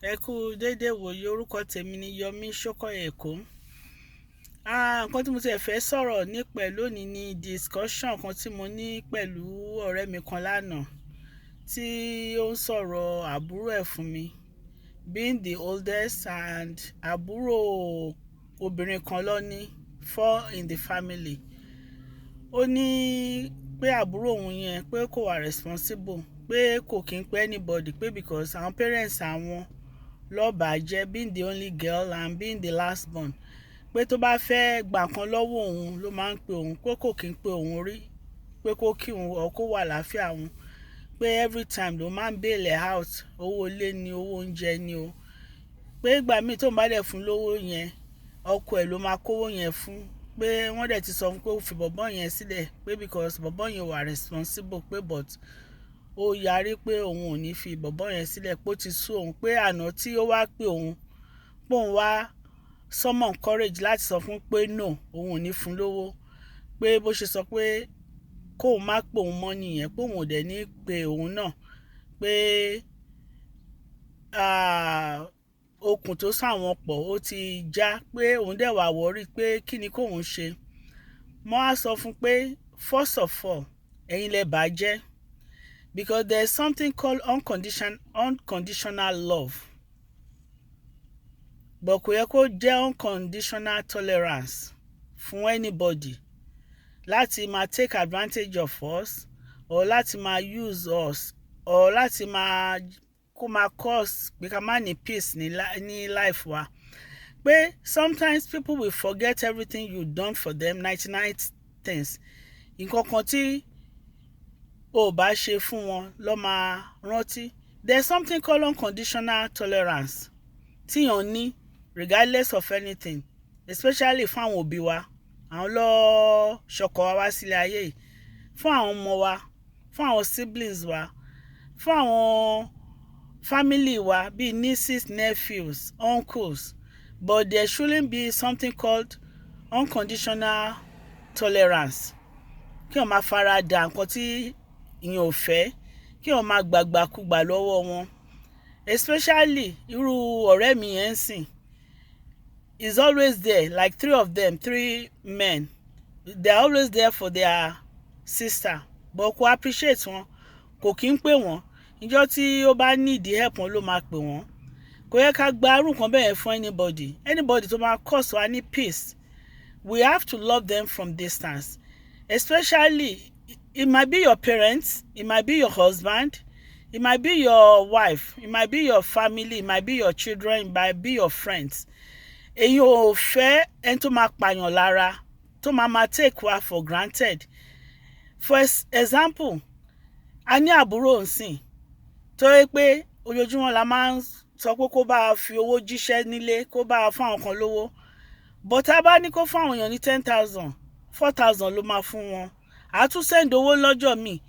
Ẹ kú dédé wòye, orúkọ tèmi ni Yọmí Ṣókọ Èkó. Nǹkan tí mo ti fẹ́ sọ̀rọ̀ ní pẹ̀lú lónìí ni discussion kan tí mo ní pẹ̀lú ọ̀rẹ́ mi kan lánàá tí ó ń sọ̀rọ̀ àbúrò ẹ̀ fún mi, being the oldest and àbúrò obìnrin kan ló ní, four in the family. Ó ní pé àbúrò òun yẹn pé kò wà responsible, pé kò kí ń pẹ́ anybody, pé because àwọn parents àwọn lọ́ọ̀bà jẹ́, being the only girl and being the last born, pé tó bá fẹ́ gbà kan lọ́wọ́ òun ló máa ń pe òun, pé kò kí ń pe òun rí, pé kó kí òun ọ̀ kó wà láfíà òun, pé every time ló máa ń bail ẹ̀ out, owó ilé ni, owó oúnjẹ ni o, pé ìgbà míì tóun bá dẹ̀ fún lówó yẹn ọkọ ẹ̀ ló máa kówó yẹn fún, pé wọ́n dẹ̀ ti sọ fún pé ó fi bọ̀bọ́ yẹn sílẹ̀, pé because bọ̀bọ́ yẹn wà responsible, pé but ó yarí pé òun ò ní fi bọ̀bọ́ yẹn sílẹ̀, pé ó ti sú òun, pé àná tí ó wá pé òun, pé òun wá summon courage láti sọ fún pé no, òun ò ní fún lówó, pé bó ṣe sọ pé kóun má pè òun mọ́ nìyẹn, pé òun ò dẹ̀ ní pe òun náà, pé okùn tó sàwọn pọ̀ ó ti já, pé òun dẹ̀ wà wọ́rí pé kí ni kóun ṣe. Mo á sọ fún pé first of all ẹ̀yin lẹ bà á jẹ́, because there is something called unconditional love, but kò yẹ kó jẹ́ unconditional tolerance fún anybody láti máa take advantage of us or láti máa use us or láti máa kó máa cause pé ká má ní peace ní life wa. Pé sometimes people will forget everything you done for them 99 things. Nǹkan kan tí o bá ṣe fún wọn ló máa rántí. There's something called unconditional tolerance tíyàn ní regardless of anything, especially fún àwọn òbí wa, àwọn ló ṣọkọ wa wá sílé ayé yìí, fún àwọn ọmọ wa, fún àwọn siblings wa, fún àwọn family wa bíi nieces, nephews, uncles, but there shouldn't be something called unconditional tolerance. Kí wọ́n máa fara da nǹkan tí ìyẹn ò fẹ́, kí wọ́n máa gbàgbàkúgbà lọ́wọ́ wọn, especially irú ọ̀rẹ́ mi yẹn ń sìn, is always there, like three men, they are always there for their sister, but kò appreciate wọn, kò kí ń pè wọ́n, ìjọ́ tí ó bá need help wọn ló máa pè wọ́n. Kò yẹ ká gba irú nǹkan bẹ́ẹ̀ fún anybody tó máa cause wa ní peace. We have to love them from distance, especially it might be your parents, it might be your husband, it might be your wife, it might be your family, it might be your children, it might be your friends. Èyí ò fẹ́ ẹni tó máa pààyàn lára, tó máa take wa for granted. For example, a ní àbúrò ńsìn tó yẹ pé ojoojúmọ́ la máa ń sọ pé kó bá a fi owó jíṣẹ́ nílé, kó bá a fún àwọn kan lówó, but tá a bá ní kó fún àwọn èèyàn ní 10,000, 4,000 ló máa fún wọn. A tún send owó lọ́jọ́ míì,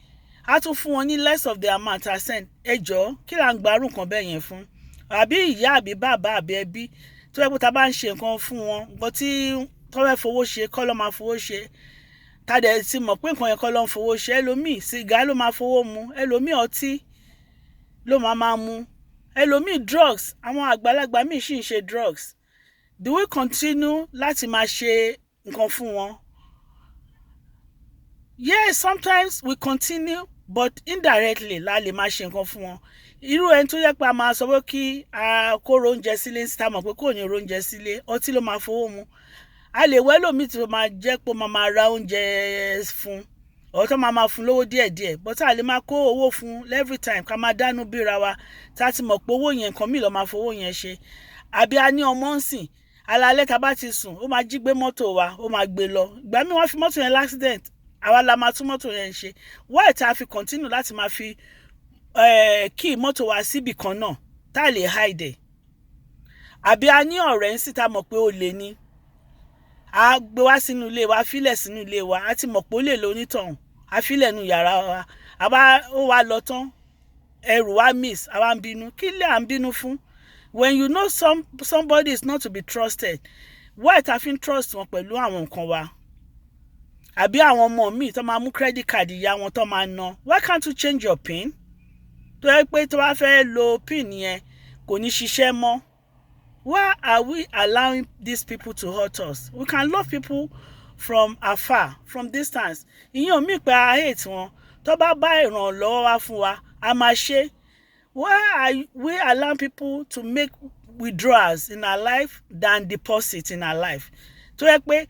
a tún fún wọn ní less of the amount I send. Ẹ jọ̀ọ́ kí là ń gbarú nǹkan bẹ́ẹ̀ yẹn fún? Àbí ìyá àbí bàbá àbí ẹbí tó yẹ pé tá a bá ń ṣe nǹkan fún wọn, nǹkan tí tọ́wẹ́ fowó ṣe kọ́ ló máa fowó ṣe, tá a dẹ̀ ti mọ̀ pé nǹkan yẹn kọ́ ló ń fowó ṣe. Ẹlòmíì sìgá ló máa fowó mu, ẹlòmíì ọtí ló máa mu, ẹlòmíì drugs, àwọn àgbàlagbà míì sì ń ṣe drugs. Do we continue láti máa ṣe nǹkan fún wọn? Yes, sometimes we continue, but indirectly la lè máa ṣe nǹkan fún wọn. Irú ẹni tó yẹ pé a máa sọ pé kí a kó oúnjẹ sílé, ń mọ̀ pé kò ní oúnjẹ sílé, ọtí ló máa fowó mu. A lè wẹ́ lómi tí ó máa jẹ́ pé ó máa ra oúnjẹ fún, or tó máa fún lówó díẹ̀díẹ̀, but a lè máa kó owó fún every time ká máa dánú bíra wa, tá a ti mọ̀ pé owó yẹn nǹkan míì ló máa fowó yẹn ṣe. Àbí a ní ọmọ ń sìn, alaalẹ́ tá a bá ti sùn ó máa jí gbé mọ́tò wa, ó máa gbé lọ. Ìgbà míì wọ́n fi mọ́tò yẹn l'accident, àwa la máa tún mọ́tò yẹn ṣe. Why tá a fi continue láti máa fi kí mọ́tò wa síbì kan náà tá a lè hide? Àbí a ní ọ̀rẹ́ ń sì tá a mọ̀ pé ó lè ní, a gbé wá sínú ilé wa, fílẹ̀ sínú ilé wa, a ti mọ̀ pé ó lè lónítọ̀hún, a fílẹ̀ nínú yàrá wa, ó wá lọ tán, ẹrù wa miss, àwa ń bínú. Kí lè à ń bínú fún? When you know somebody is not to be trusted, why tá a fi ń trust wọn pẹ̀lú àwọn nǹkan wa? Àbí àwọn ọmọ míì tó máa mú credit card ìyá wọn tó máa ná, why can't you change your pin? Tó yẹ pé tó bá fẹ́ lo pin yẹn kò ní ṣiṣẹ́ mọ́. Why are we allowing these people to hurt us? We can love people from afar, from distance. Ìyẹn ò mí pé a hate wọn. Tó bá bá ìrànlọ́wọ́ wá fún wa, a máa ṣe. Why are we allowing people to make withdrawals in our life than deposit in our life? Tó yẹ pé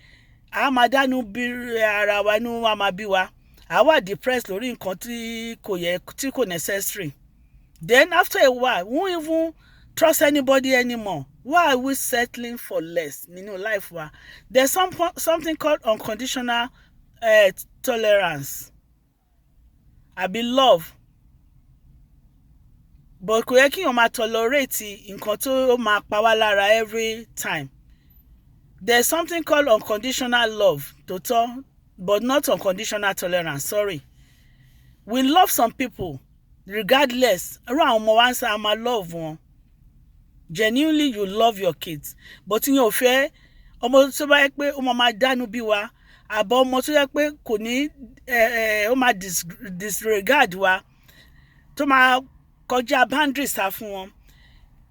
a máa dánú bí ara wa, inú wa máa bí wa. A wà depressed lórí nǹkan tí kò necessary. Then after a while, we won't even trust anybody anymore. Why are we settling for less nínú life wa? There's something called unconditional tolerance. Àbí love. But kò yẹ kí èèyàn máa tolerate nǹkan tó máa pa wá lára every time. There's something called unconditional love, tòótọ́, but not unconditional tolerance. Sorry. We love some people regardless. Irú àwọn ọmọ wa ń sá máa love wọn. Genuinely you love your kids. But ìyẹn ò fẹ́ ọmọ tó bá yẹ pé ó máa dánú bí wa. Àbọ̀ ọmọ tó yẹ pé kò ní ó máa disregard wa. Tó máa kọjá boundaries sá fún wọn.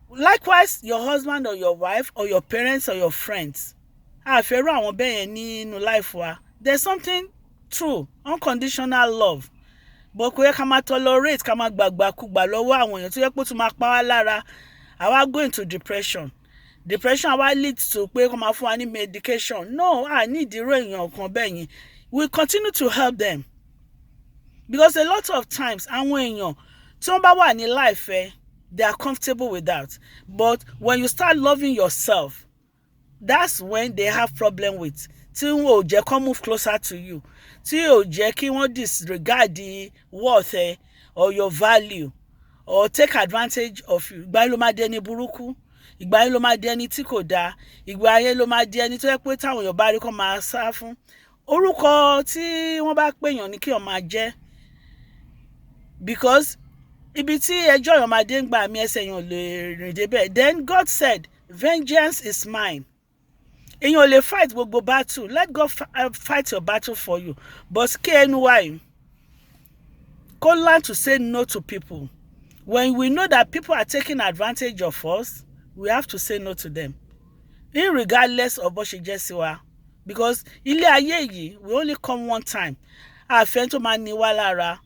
Likewise, your husband or your wife or your parents or your friends. A fẹ́ rú àwọn bẹ́ẹ̀ yẹn nínú life wa. There's something true, unconditional love. But kò yẹ ká máa tolerate, ká máa gbàgbàkúgbà lọ́wọ́ àwọn èèyàn tó yẹ pé ó tún máa pa wá lára. Àwa go into depression. Depression àwa lead to pé kó máa fún wa ní medication. No, I need irú èèyàn kan bẹ́ẹ̀ yẹn. We continue to help them. Because a lot of times, àwọn èèyàn tí wọ́n bá wà ní life, they are comfortable with that. But when you start loving yourself, that's when they have problem with. Tí wọn ò jẹ́ kó move closer to you. Tí ò jẹ́ kí wọ́n disregard the worth or your value or take advantage of you. Ìgbà yẹn ló máa di ẹni burúkú. Ìgbà yẹn ló máa di ẹni tí kò dáa. Ìgbà yẹn ló máa di ẹni tó yẹ pé táwọn èèyàn bá rí kó máa sá fún. Orúkọ tí wọ́n bá pèèyàn ní kí wọ́n máa jẹ́. Because ibi tí ẹjọ́ èèyàn máa dé ń gbà mí ẹsẹ̀ èèyàn lè rìn débẹ̀. Then God said, vengeance is mine. Èèyàn ò lè fight gbogbo battle. Let God fight your battle for you. But KNY, go learn to say no to people. When we know that people are taking advantage of us, we have to say no to them. Irregardless of bó ṣe jẹ́ sí wa. Because ilé ayé yìí, we only come one time. Àfẹ́ tó máa ní wá lára.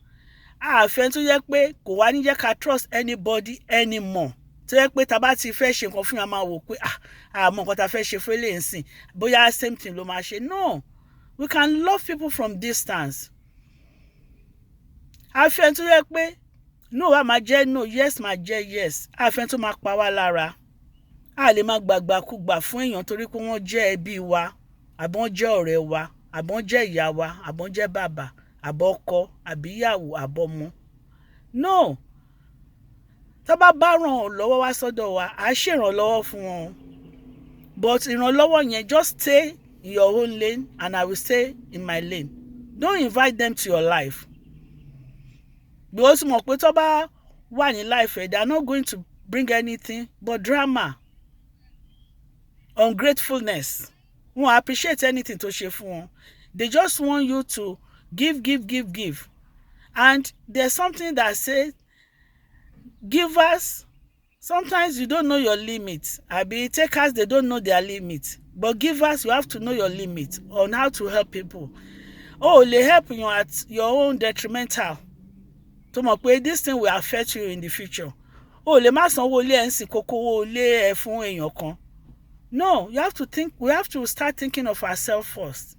Àfẹ́ tó yẹ pé kò wá ní jẹ́ ká trust anybody anymore. Tó yẹ pé tá bá ti fẹ́ ṣe nǹkan fún yàn máa wò pé àmọ́ nǹkan tá fẹ́ ṣe fún eléyìí nsìn bóyá same thing ló máa ṣe. No, we can love people from distance. Àfẹ́ tó yẹ pé no wá máa jẹ́ no, yes máa jẹ́ yes. Àfẹ́ tó máa pa wá lára. A lè máa gbàgbàkúgbà fún èèyàn torí pé wọ́n jẹ́ ẹbí wa, àbí wọ́n jẹ́ ọ̀rẹ́ wa, àbí wọ́n jẹ́ ìyá wa, àbí wọ́n jẹ́ bàbá, àbí ọkọ, àbí ìyàwó, àbí ọmọ. No. Tó bá bá ràn lọ́wọ́ wá sọ́dọ̀ wa, a ṣe ìrànlọ́wọ́ fún wọn. But ìrànlọ́wọ́ yẹn, just stay in your own lane and I will stay in my lane. Don't invite them to your life. Because mo pé tó bá wà ní life, they are not going to bring anything but drama, ungratefulness. Wọ́n appreciate anything tó ṣe fún wọn. They just want you to give. And there's something that says, givers, sometimes you don't know your limit. Àbí takers, they don't know their limit. But givers, you have to know your limit on how to help people. Oh, they help you at your own detrimental. Tó mọ̀ pé this thing will affect you in the future. Oh, lè má sanwó ilé ẹ̀ ń sìn kókó owó ilé ẹ̀ fún èèyàn kan. No, you have to think. We have to start thinking of ourselves first.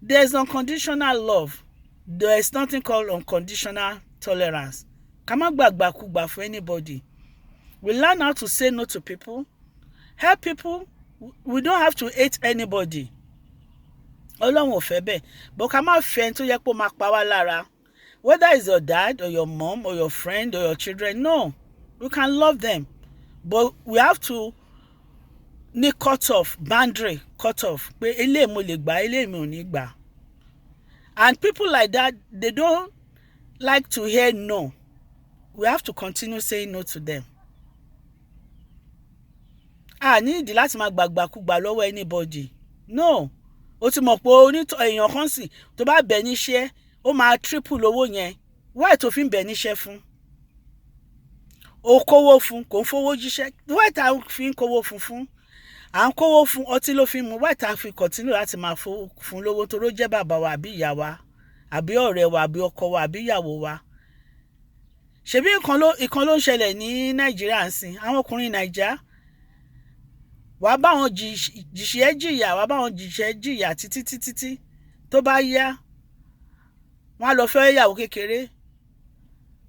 There's unconditional love. There is nothing called unconditional tolerance. Ká má gbàgbàkúgbà for anybody. We learn how to say no to people. Help people. We don't have to hate anybody. Ọlọ́run ò fẹ́ bẹ́ẹ̀. But ká má fẹ́ tó yẹ pé ó máa pa wá lára. Whether it's your dad or your mom or your friend or your children, no. We can love them. But we have to ní cut off, boundary cut off. Pé eléyìí mo lè gbà, eléyìí mi ò ní gbà. And people like that, they don't like to hear no. We have to continue saying no to them. Nídìí láti máa gbàgbàkúgbà lọ́wọ́ anybody. No. Ó ti mọ̀ pé èèyàn kan sì tó bá bẹ̀ níṣẹ́, ó máa triple owó yẹn. Why tó fi ń bẹ̀ níṣẹ́ fún? ó kówó fún kò ń fowó jíṣẹ́, why tá fi ń kówó fún à ń kówó fún ọtí ló fi mu, why tá fi continue láti máa fún lówó torí ó jẹ́ bàbá wa àbí ìyá wa àbí ọ̀rẹ́ wa àbí ọkọ wa àbí ìyàwó wa. Ṣebí ìkan ló ń ṣẹlẹ̀ ní Nàìjíríà ń sìn, àwọn ọkùnrin Nàìjíríà wàá bá wọn jìṣẹ́ jìyà wàá bá wọn jìṣẹ́ jìyà títí tó bá yá wọ́n á lọ fẹ́ ìyàwó kékeré,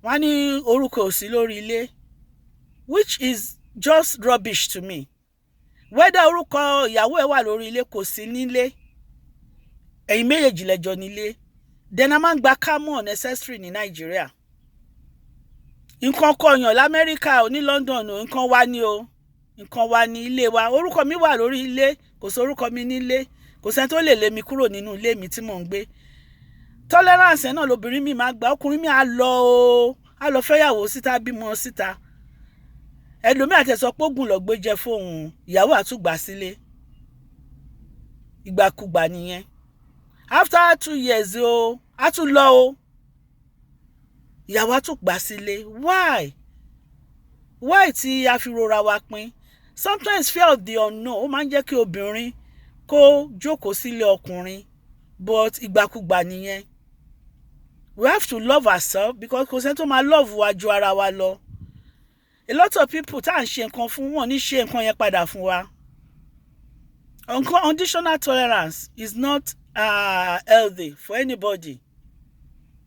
wọ́n á ní orúkọ ò sí lórí ilé, which is just rubbish to me. Whether orúkọ ìyàwó ẹ̀ wà lórí ilé kò sí nílé, ẹ̀yin méjèèjì lẹ́jọ́ nílé, then a máa ń gba car more unnecessary ní Nàìjíríà. Nǹkan kọyàn l'Amẹ́ríkà ò ní London ò, nǹkan wá ní o, nǹkan wá ní ilé wa, orúkọ mi wà lórí ilé, kò sí orúkọ mi nílé, kò sẹ́ni tó lè lé mi kúrò nínú ilé mi tí mò ń gbé. Tolerance náà lobìnrin mi máa gbà, ọkùnrin mi á lọ fẹ́yàwó síta, bímọ síta, ẹlòmíì àtẹ̀sọ pé ògùn lọ gbé jẹ fóun, ìyàwó àtúgbà sílé, ìgbàkúgbà nìyẹn. After 2 years á tún lọ ìyàwó àtúgbà sílé. Why tí a fi rora wa pin? Sometimes fear of the unknown ó máa ń jẹ́ kí obìnrin kó jókòó sílé ọkùnrin, but ìgbàkúgbà nìyẹn. We have to love ourselves because kò sẹ́ni tó máa love wa ju ara wa lọ. A lot of people tá à ń ṣe nǹkan fún wọn ní ṣe nǹkan yẹn padà fún wa. Unconditional tolerance is not healthy for anybody.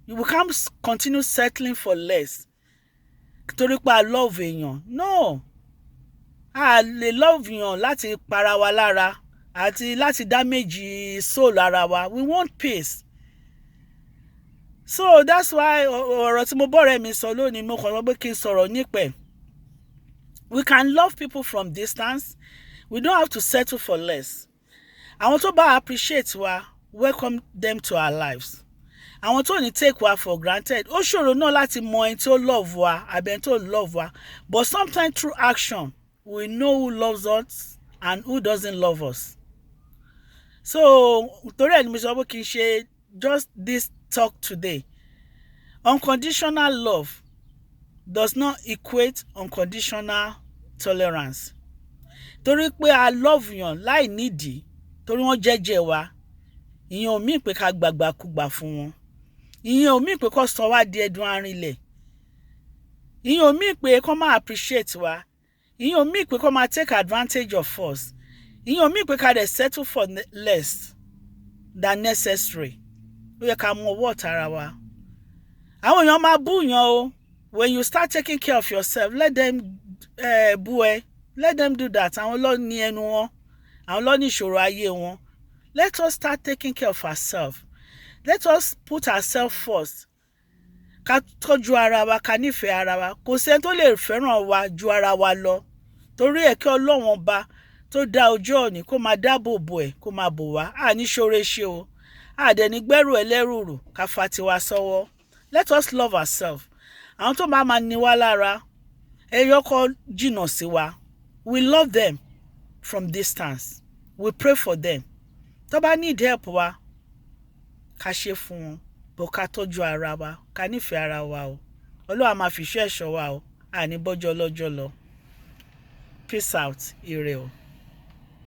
You can't continue settling for less torí pé a love èèyàn. No, a lè love èèyàn láti para wa lára àti láti damage soul ara wa. We want peace. So that's why ọ̀rọ̀ tí mo bọ́rẹ̀ mi sọ lónìí mo kàn lọ pé kí n sọ̀rọ̀ nípẹ̀. We can love people from distance. We don't have to settle for less. Àwọn tó bá appreciate wa, welcome them to our lives. Àwọn tó ní take wa for granted, ó ṣòro náà láti mọ ẹni tó love wa àbí ẹni tó love wa, but sometimes through action we know who loves us and who doesn't love us. So torí ẹni mi sọ pé kì í ṣe just this talk today. Unconditional love does not equate unconditional tolerance. Torí pé a love yàn láì nídìí torí wọ́n jẹ́jẹ́ wa, ìyẹn ò mí pé ká gbàgbàkúgbà fún wọn, ìyẹn ò mí pé kó sọ wá di ẹdun arinlẹ̀, ìyẹn ò mí pé kó máa appreciate wa, ìyẹn ò mí pé kó máa take advantage of us, ìyẹn ò mí pé ká dẹ̀ settle for less than necessary. Ó yẹ ká mọ ọwọ́ ọ̀tara wa. Àwọn èèyàn máa bú yàn o. When you start taking care of yourself, let them bú ẹ, let them do that. Àwọn ló ní ẹnu wọn, àwọn ló ní ìṣòro ayé wọn. Let us start taking care of ourselves. Let us put ourselves first. Ká tọ́jú ara wa, ká nífẹ̀ẹ́ ara wa. Kò sẹ́ni tó lè fẹ́ràn wa ju ara wa lọ. Torí ẹ̀ kí Ọlọ́run ọba tó dá ọjọ́ òní kó máa dáàbò bò ẹ̀, kó máa bò wá. Ní ṣoore ṣe o. Dẹ̀ ní gbẹ́rù ẹlẹ́rùrù ká fa tiwa sọ́wọ́. Let us love ourselves. Àwọn tó máa ní wá lára, ẹyọkọ jìnnà sí wa. We love them from distance. We pray for them. Tó bá need help wa, ká ṣe fún wọn. Bó ká tọ́jú ara wa, ká nífẹ̀ẹ́ ara wa o. Ọlọ́run máa fi iṣẹ́ ẹ̀ṣọ́ wa o. Ní bọ́jọ́ lọ́jọ́ lọ. Peace out. Ire o.